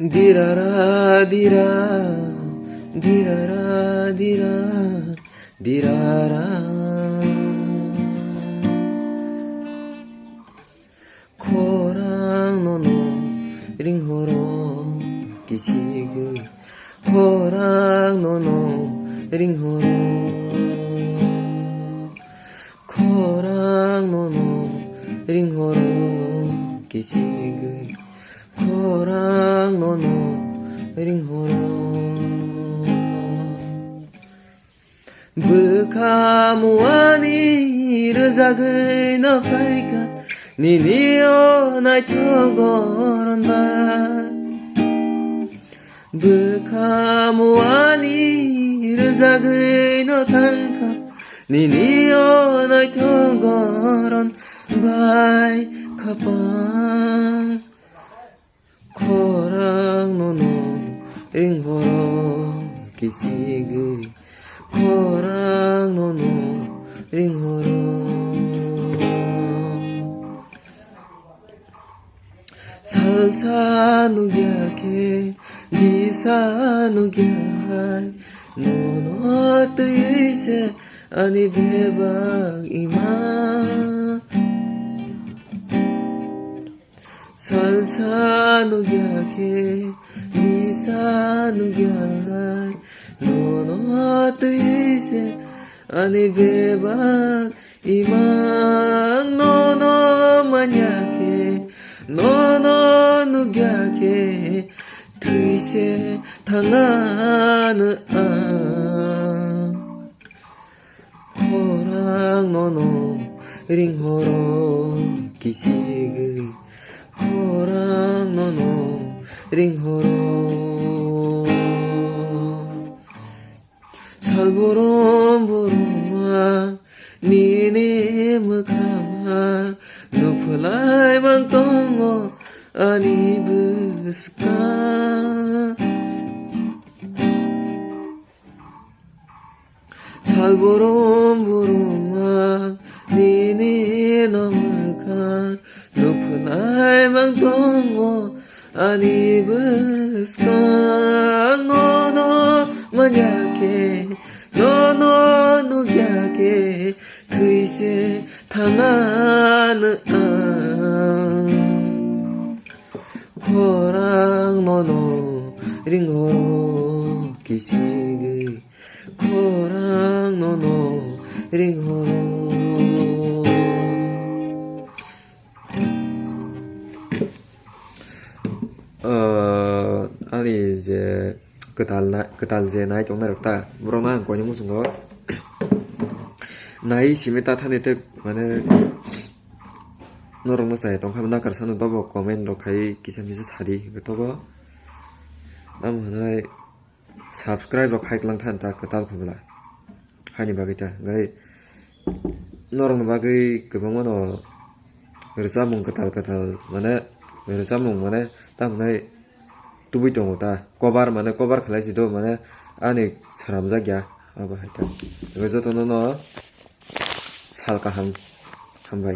디라라 디라 디라라 디라 디라라 코랑 노노 링호로 기시그 코랑 노노 링호로 코랑 노노 링호로 기시그 코랑 노노 링호로 부카무아니 르자그이 나파이카 니니오 나이토고런 바 부카무아니 르자그이 나타이카 니니오 나이토고런 바이 카방 코랑 노노 링호로 기시그 코랑 노노 링호로 살사 누갸케 리사 누갸 노노 뜨이세 아니 배박 이마 살사 누갸케 리사 누갸 노노 뜨이세 아니 배박 이망 노노 마냐케 노노 누갸케 뜨이세 당하는 코랑 노노 링호로 기시그 코랑 노노 링호로 살보롬 보롬아 니네 무카마 누플라이 방똥어 아니 부스까 살보롬 보롬아 니네 너무가 누플라이 방똥어 아니 부스까 너너 만약에 너너 누갸게 그이세 당하는 코랑 노노 링호로 기시그 코랑 노노 링호로 아니 이제 그달 나이 정말 없다. 물어나 거니 무슨 거? 나이 심했다 타네 때 만에 너랑 너사에 동하면 나 가서는 더 코멘트로 가이 기사미스 사디 그거 봐. 나무나 subscribe로 가이랑 탄다 그다 그거라. 하니 바기다. 나이 너랑 바기 그거만어 그래서 뭔 그다 만에 그래서 뭔 만에 땀나이 tubuh dong ta kobar mana kobar khalai sido mana ani saram jagya aba haita gojo to no sal ka ham bai